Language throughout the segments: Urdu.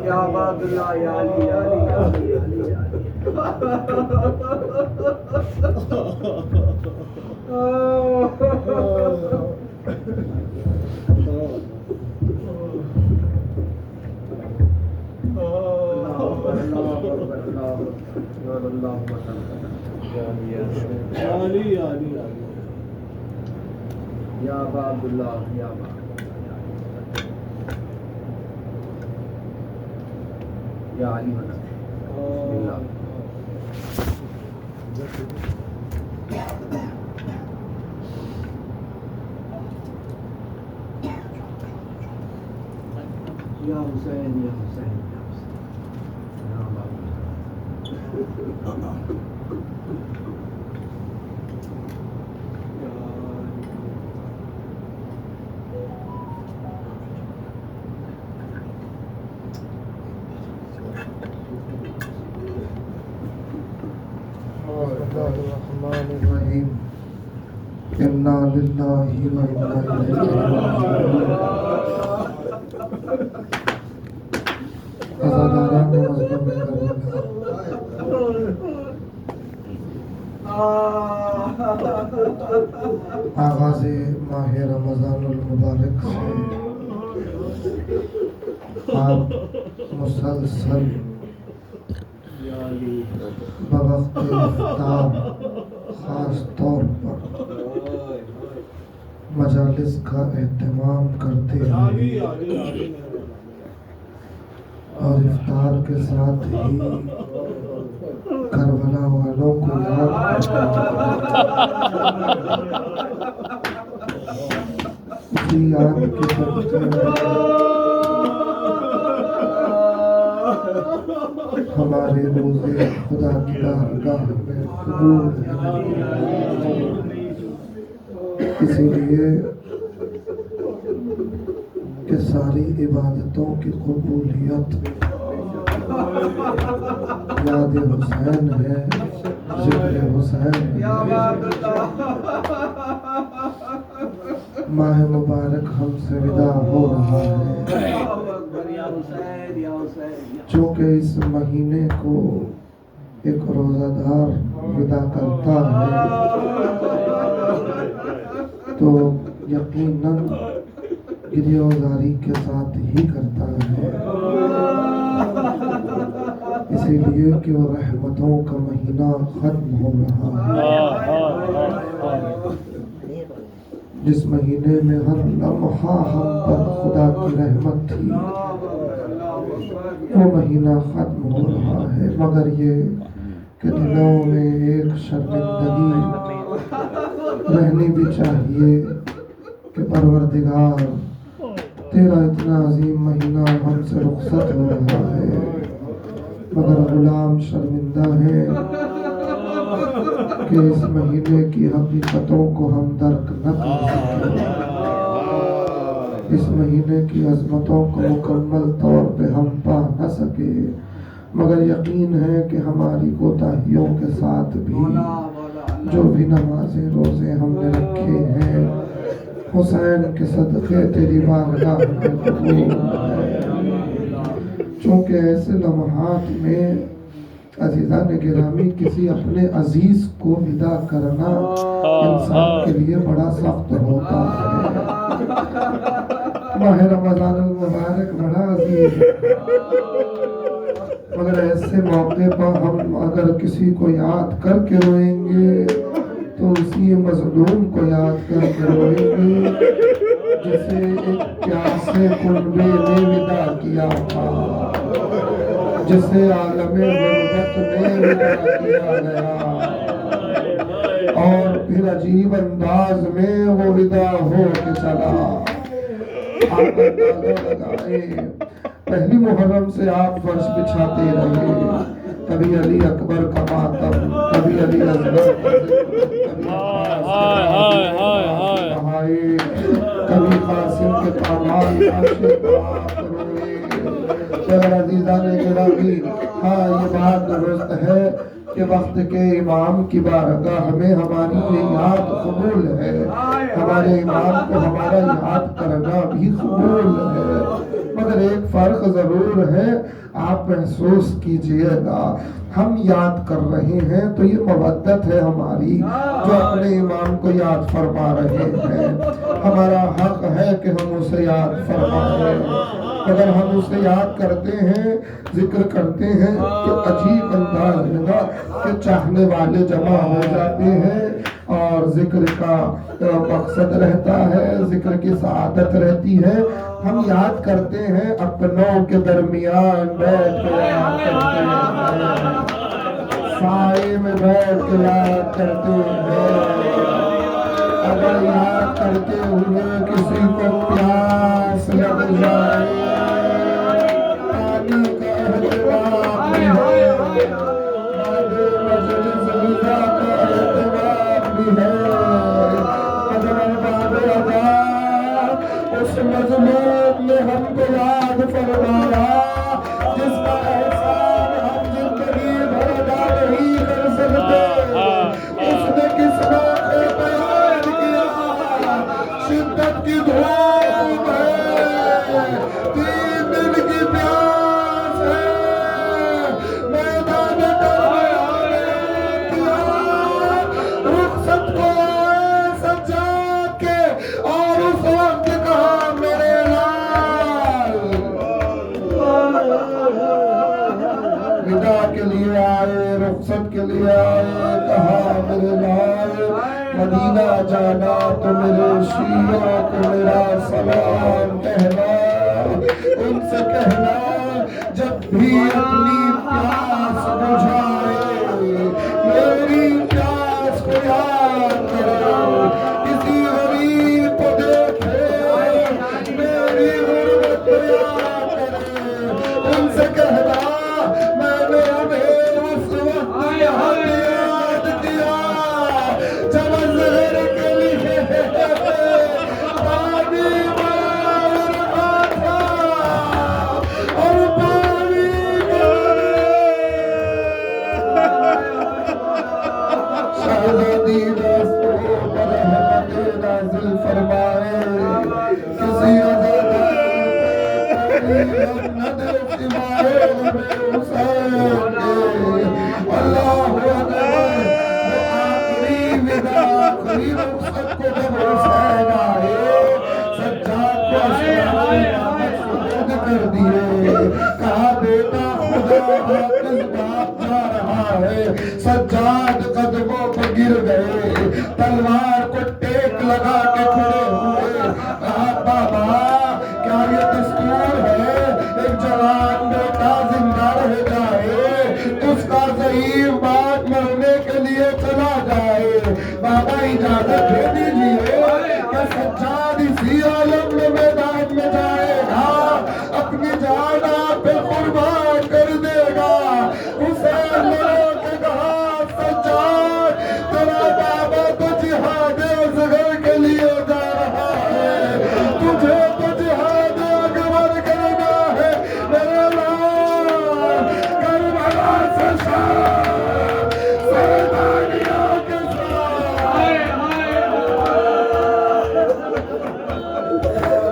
یا عباد اللہ یا علی یا علی یا علی یا علی یا علی یا عباد اللہ یا عباد یا علی بسم اللہ یا حسین یا حسین یا حسین یا عباد الرحمن الرحیم انا للہ و انا الیہ عزاداران مظلوم آغاز ماہ رمضان المبارک سے آپ مسلسل بوقت افطار خاص طور پر مجالس کا اہتمام کرتے ہیں اور افطار کے ساتھ ہی کربلا والوں کو یاد اسی یاد کے چلتے ہمارے روزے خدا کی بارگاہ میں قبول ہیں۔ اسی لیے کہ ساری عبادتوں کی قبولیت یاد حسین ہے، ذکر حسین ہے۔ ماہ مبارک ہم سے ودا ہو رہا ہے، چونکہ اس مہینے کو ایک روزہ دار ودا کرتا ہے تو یقیناً گریہ وزاری کے ساتھ ہی کرتا ہے، اسی لیے کہ وہ رحمتوں کا مہینہ ختم ہو رہا ہے، جس مہینے میں ہر لمحہ ہم پر خدا کی رحمت تھی، وہ مہینہ ختم ہو رہا ہے۔ مگر یہ کہ دلوں میں ایک شرمندگی رہنی بھی چاہیے کہ پروردگار تیرا اتنا عظیم مہینہ ہم سے رخصت ہو رہا ہے، مگر غلام شرمندہ ہے کہ اس مہینے کی حقیقتوں کو ہم درک نہ کر سکے، اس مہینے کی عظمتوں کو مکمل طور پہ ہم پا نہ سکے، مگر یقین ہے کہ ہماری کوتاہیوں کے ساتھ بھی جو بھی نمازیں روزے ہم نے رکھے ہیں حسین کے صدقے تیری بارگاہ میں قبول ہے۔ چونکہ ایسے لمحات میں عزیزان گرامی کسی اپنے عزیز کو ودا کرنا انسان کے لیے بڑا سخت ہوتا ہے۔ ماہ رمضان المبارک بڑا عزیز ہے، مگر ایسے موقع پر ہم اگر کسی کو یاد کر کے روئیں گے تو اسی مظلوم کو یاد کر کے روئیں گے جسے ایک پیاسے کنبے نے ودا کیا تھا، جسے عالم غربت نے ودا کیا گیا، اور پھر عجیب انداز میں وہ ودا ہو کے چلا۔ آپ اندازہ لگائیں، پہلی محرم سے آپ فرش بچھاتے رہے، کبھی علی اکبر کا ماتم، کبھی علی اصغر کا ذکر، کبھی قاسم کے پامال عاشق آپ روئے۔ مگر عزیزان گرامی، ہاں یہ بات درست ہے کہ وقت کے امام کی بارگاہ میں ہماری یہ یاد قبول ہے، ہمارے امام کو ہمارا یاد کرنا بھی قبول ہے، مگر ایک فرق ضرور ہے، آپ محسوس کیجئے گا ہم یاد کر رہے ہیں تو یہ مودت ہے ہماری جو اپنے امام کو یاد فرما رہے ہیں، ہمارا حق ہے کہ ہم اسے یاد فرمائیں، اگر ہم اسے یاد کرتے ہیں ذکر کرتے ہیں تو عجیب انداز ہوگا کہ چاہنے والے جمع ہو جاتے ہیں اور ذکر کا مقصد رہتا ہے، ذکر کی سعادت رہتی ہے۔ ہم یاد کرتے ہیں اپنوں کے درمیان بیٹھ کے یاد کرتے ہیں، سائے میں بیٹھ کے یاد کرتے ہیں، اگر یاد کرتے ہوئے کسی کو پیاس لگ جائے پانی کا احترام بھی ہے، مجلس غذا کا احترام بھی ہے، مگر ارباب عطا اس مظلوم نے ہم کو یاد فرمایا جس کا احسان ہم زندگی بھر ادا نہیں کر سکتے، اس نے کس موقع بیان کیا، شدت کی دھوپ ہے، 3 دن کی پیاس ہے، میدان درمیان نے کیا، رخصت کو سجاد کے اور اس وقت کہا میرے لال، ودا کے لیے آئے، رخصت کے لیے آئے، کہا میرے لال مدینہ جانا تو میرے شیعہ کو میرا سلام کہنا، ان سے کہنا جب بھی اپنی پیاس بجھائے میری پیاس کو یاد کرو، کسی غریب کو دیکھے میری غربت کو یاد کرے، ان سے کہنا میں نے انہیں اس وقت یاد کیا جب زہر کے لیے پانی مار رہا تھا اور پانی شہزادی دوستوں پر رحمت نازل فرمائے، کسی اللہ آخری ودا آخری رخصت کو جب حسین آئے سجاد کو سپرد کر دیے، کہا بیٹا خدا کس بات جا رہا ہے، سجاد قدموں پر گر گئے، تلوار کو ٹیک لگا کے کھڑے ہوئے، کہا بابا کیا یہ دستور ہے ایک جوان بیٹا زندہ رہ جائے، اس کا ضعیف باپ مرنے کے لیے چلا جائے، بابا اجازت دے دیجئے کہ سجاد اسی عالم میں میدان میں جائے گا، اپنی جان آپ پہ قربان کر دے گا، حسین نے رو کے کہا سجاد تیرا بابا تو جہاد اصغر کے لیے جا رہا ہے، تجھے تو جہاد اکبر کرنا ہے، میرے لال کربلا سے شام سیدانیوں کے ساتھ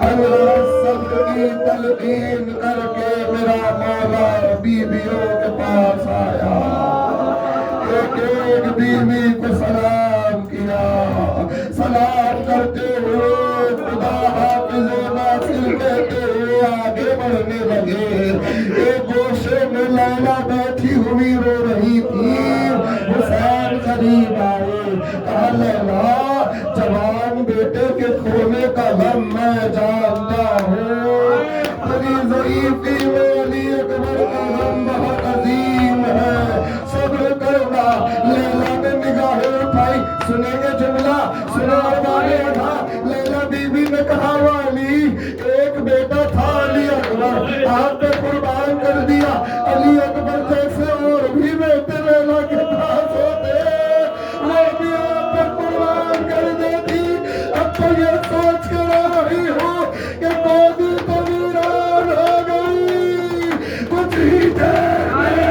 اللہ سب کی تلقین کر کے میرا مولا بیویوں کے پاس آیا، ایک ایک بیوی کو سلام کیا، سلام کرتے ہوئے خدا حافظ و ناصر کہتے ہوئے آگے بڑھنے لگے، ایک گوشے میں لیلا بیٹھی ہوئی رو رہی تھی، حسین قریب آئے، کہا لیلا جوان بیٹے کے کھونے کا غم میں جانتا ہوں، تیری ضعیفی میں علی اکبر کا غم بہت عظیم ہے، صبر کرنا، لیلا نے نگاہیں اٹھائی، سنیں گے جملہ سنو ہمارے یہاں، لیلا بی بی نے کہا والی ایک بیٹا تھا علی اکبر، آپ نے قربان کر دیا، علی اکبر جیسے اور بھی بیٹے لیلا کے پاس ہوتے وہ بھی آپ نے قربان کر دیتی، اب تو یہ سوچ کر آ رہی ہو کہ گودی تو ویران ہو گئی، کچھ ہی دیر میں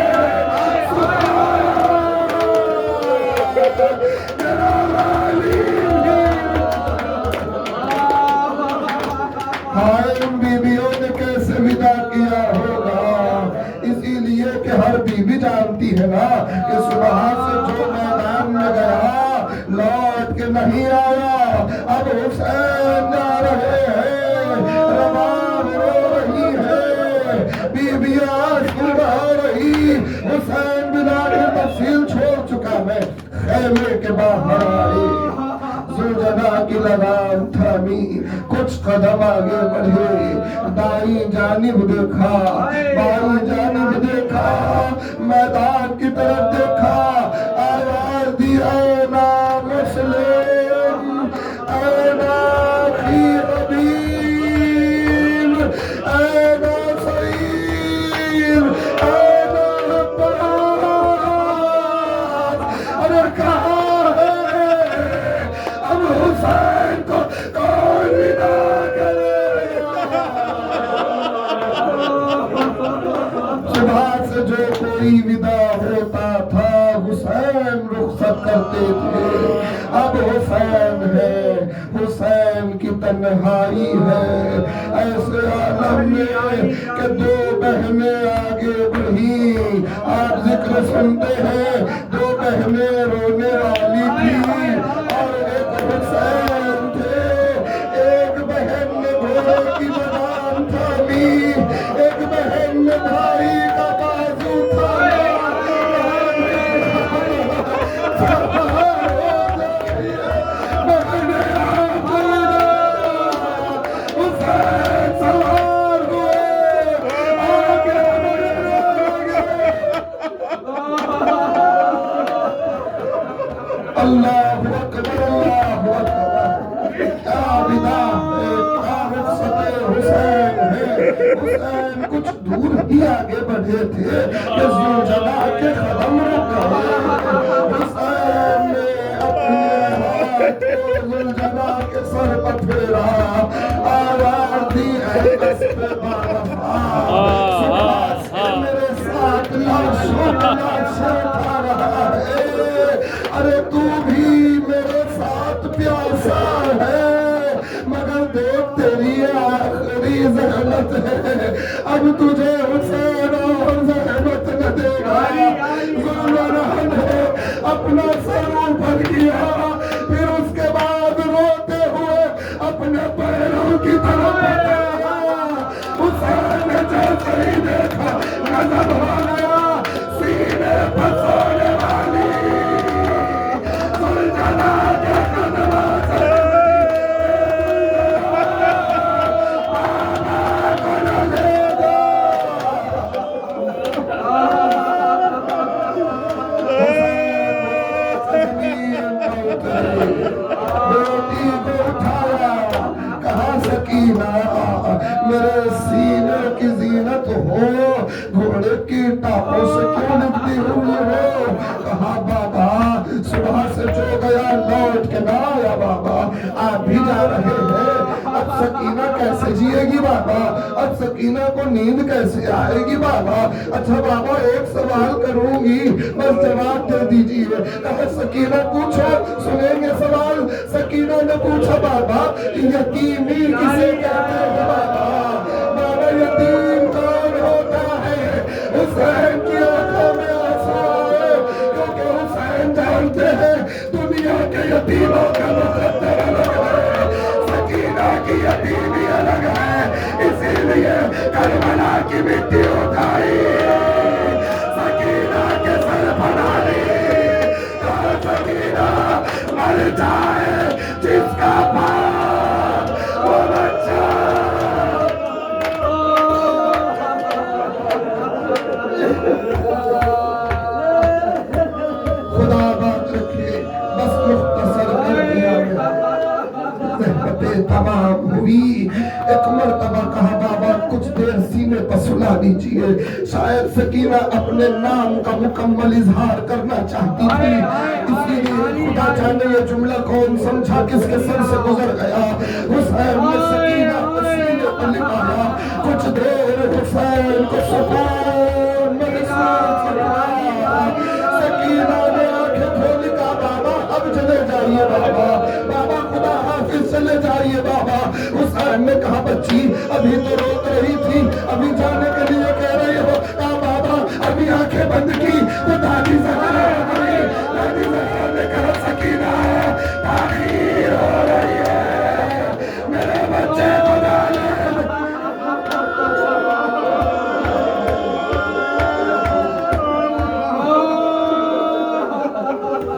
ہر بیوی جانتی ہے نا کہ صبح سے جو میدان میں گیا لوٹ کے نہیں آیا. اب حسین جا رہے ہیں, رباب رو رہی ہے, بیویاں آنسو بہا رہی. حسین بنا کے تفصیل چھوڑ چکا میں خیمے کے باہر آئی, زلجنا کی لگام تھامی, کچھ قدم آگے بڑھے, دائیں جانب دیکھا, بائیں جانب دیکھا, میدان کی طرف دیکھا, آواز دی اے مسلم, اے اخی قبیل, اے سعید, اے عباس, ارے کہاں ہے اب حسین کو کون ودا کرے. صبح سے جو کوئی ودا ہوتا تھا حسین رخصت کرتے تھے. اب حسین ہے, حسین کی تنہائی ہے. ایسے عالم میں کہ دو بہنیں آگے بڑھی, آپ ذکر سنتے ہیں, دو بہنیں رونے والی تھی اور ایک حسین تھے. ایک بہن نے گھوڑے کی لگام تھامی, ایک بہن نے بھائی کا بازو تھاما. اللہ اکبر, اللہ اکبر, کیا ودا ہے, کیا رخصت حسین ہے. حسین کچھ دور ہی آگے بڑھے تھے کہ زلجنا کے قدم رک گئے. حسین نے اپنے ہاتھ کو زلجنا کے سر پر پھیرا, آواز دی اے قصب بارفا, صبح سے میرے ساتھ لاشوں لاشیں اٹھا رہا ہے. ارے تو بھی میرے ساتھ پیاسا ہے, مگر دیکھ تیری آخری زحمت ہے, اب تجھے حسین اور زحمت نہ دے گا. زلجنا نے اپنا سر اوپر کیا, پھر اس کے بعد روتے ہوئے اپنے پیروں کی طرف بڑھا. حسین نے جیسے ہی دیکھا نظر ہو گیا سینے پر سونے والی زلجنا کے قدموں سے. بابا کو نہ لے جا. بیٹی کو اٹھایا, کہا سکینہ میرے سینے کی زینت ہو, گھوڑے کی ٹاپوں سے کیوں لپٹی ہوئی ہو. کہا بابا صبح سے جو گیا لوٹ کے نہ آیا, بابا آپ بھی جا رہے ہیں, اب سکینہ کیسے جیے گی بابا, اب سکینہ کو نیند کیسے آئے گی بابا. اچھا بابا ایک سوال کروں گی, بس جواب دے دیجیے. کہا سکینہ پوچھو, سنیں گے سوال. سکینہ نے پوچھا بابا یتیمی کسے کہتے ہیں بابا, بابا یتیم کون ہوتا ہے. حسین کی آنکھوں میں آنسو آئے, کیونکہ حسین جانتے ہیں دنیا کے یتیموں کا مقدر الگ ہے, سکینہ کی یتیمی الگ ہے. اسی لیے کربلا کی مٹی اٹھائی, سکینہ کے سر بنا لی. سکینہ مر جائے جس کا باپ وہ بچہ. خدا بات رکھے, بس مختصر کر دیا زحمتیں تمام ہوئی. ایک مرتبہ کہا بابا کچھ دیر سینے پر سلا دیجئے. شاید سکینہ اپنے نام کا مکمل اظہار کرنا چاہتی تھی, اسی لیے خدا جانے یہ جملہ کون سمجھا کس کے سر سے گزر گیا. حسین نے سکینہ کو سینے پر لٹایا, کچھ دیر حسین کو سکون محسوس ہوا. سکینہ نے آنکھیں کھولی, کہا بابا اب چلے جائیے بابا, بابا خدا حافظ چلے جائیے بابا. حسین نے کہا بچی ابھی تو روک رہی تھی, ابھی جانے کے لیے کہہ رہی ہو. کہا بابا ابھی کی آنکھیں بند کی تو دادی زہرا آئی. دادی زہرا نے کہا سکینہ تاخیر ہو رہی ہے، میرے بچے خدا نے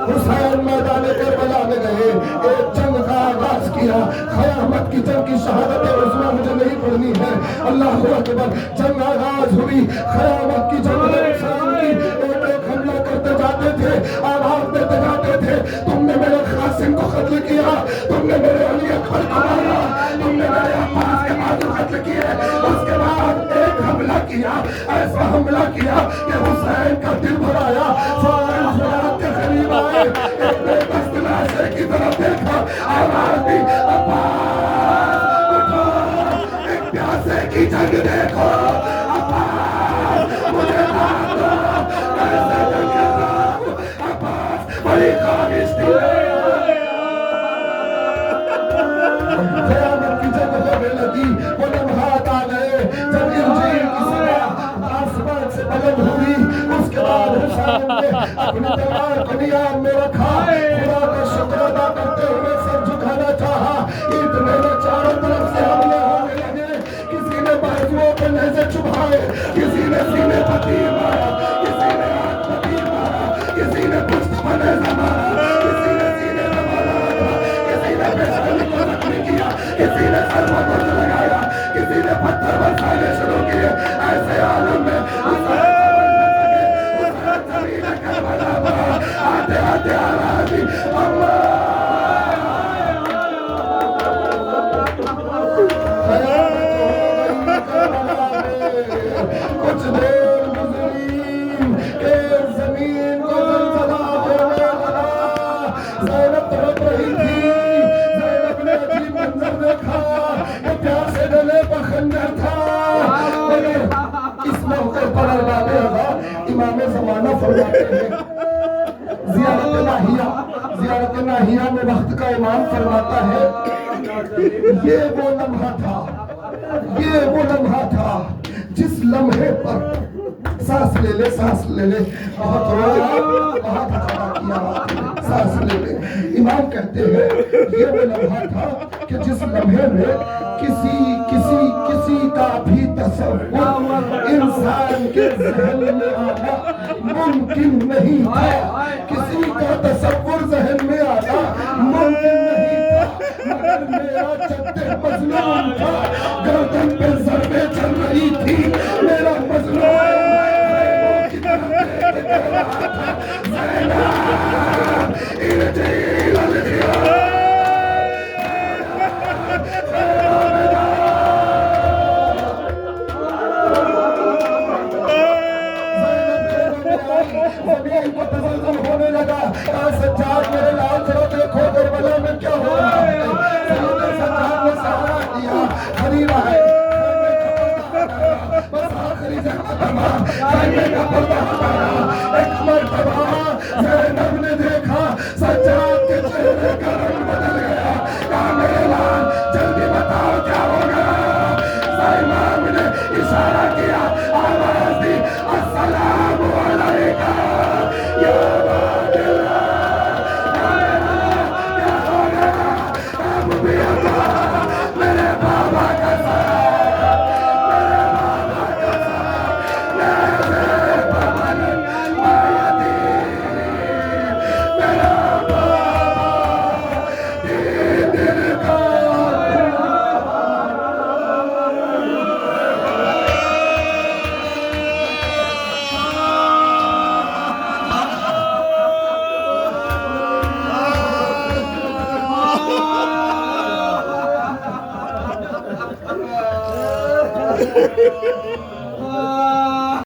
حسین میدان کربلا میں گئے، ایک جنگ کا آغاز کیا. قیامت کی جنگ کی شہادت عظمیٰ مجھے نہیں پڑھنی ہے. اللہ اکبر. جنگ آغاز ہوئی، قیامت کی جنگ میں حسین کی ایک ایک حملہ کرتے جاتے تھے، آواز دیتے جاتے تھے تم نے میرے قاسم کو قتل کیا، تم نے میرے علی اکبر کو مارا، تم نے میرے عباس کے بازو قتل کیے. اس کے بعد ایک حملہ کیا، ایسا حملہ کیا کہ حسین کا دل بھر آیا. فوراً خدا کے قریب آئے، ایک بے دست لاشے کی طرف دیکھا، آواز دی عباس اٹھو، ایک پیاسے کی جنگ دیکھو. عباس مجھے مار دو، کیسے جنگ کر رہا ہوں. عباس بڑی خواہش تھی. قیامت کی جنگ ہونے لگی، وہ لمحات آ گئے جب انجیل کی صدا آسمان سے بلند ہوئی. اس کے بعد حسین نے اپنی تلوار کو نیام میں رکھا، خدا کا شکر ادا کرتے ہوئے سر جھکانا چاہا. اتنے میں چاروں طرف سے حملے ہونے لگے. کسی نے بازوؤں پہ نیزے چبھائے، کسی نے سینے پر تیر مارا، کسی نے ہاتھ پر تیر مارا، کسی نے پشت پر نیزہ مارا، کسی نے سینے میں مارا رکھا، کسی نے پیشانی کو زخمی کیا، کسی نے سر پر درد لگایا، کسی نے پتھر برسانے شروع کیے. ایسے عالم میں حسین زمین کربلا پر آتے آتے آواز دی کچھ دیر گزری کہ زمین کو زلزلہ ہونے لگا. زینب تڑپ رہی تھی. زینب نے عجیب منظر دیکھا، یہ پیاسے گلے پر خنجر تھا. مگر اس موقع پر اللہ امام زمانہ فرماتے ہیں، زیارت ناہیہ میں وقت کا امام فرماتا ہے یہ وہ لمحہ تھا جس لمحے پر سانس لے لے بہت رویا، بہت خطا کیا، سانس لے لے. امام کہتے ہیں یہ وہ لمحہ تھا کہ جس لمحے میں کسی کا بھی تصور انسان کے ذہن میں آنا ممکن نہیں تھا. کسی کا تصور ذہن میں آنا ممکن نہیں تھا، مگر میرا جد مظلوم تھا. گردن پہ ضربیں چل رہی تھی، میرا مظلوم کی طرف دیکھ کے کہہ رہا تھا زینب ارجعی الالخیار. زمین کو تزلزل ہونے لگا. سجاد میرے لال ذرا دیکھو کربلا میں کیا ہو رہا ہے. سجاد نے سہارا دیا، خلیفہ ہے بس آخری خیمے کا پردہ ہٹایا. ایک مرتبہ زینب نے دیکھا سجاد کے چہرے کا رنگ بدل گیا. کہا میرے لال جلدی بتاؤ کیا ہو گیا. امام نے اشارہ کیا، آواز دی السلام علیکم یا عباد اللہ. کیا ہو گیا؟ اب بھی اللہ میرے بابا کا ساتھ، میرے بابا کا ساتھ، میرے بابا میرا بابا دل کا Oh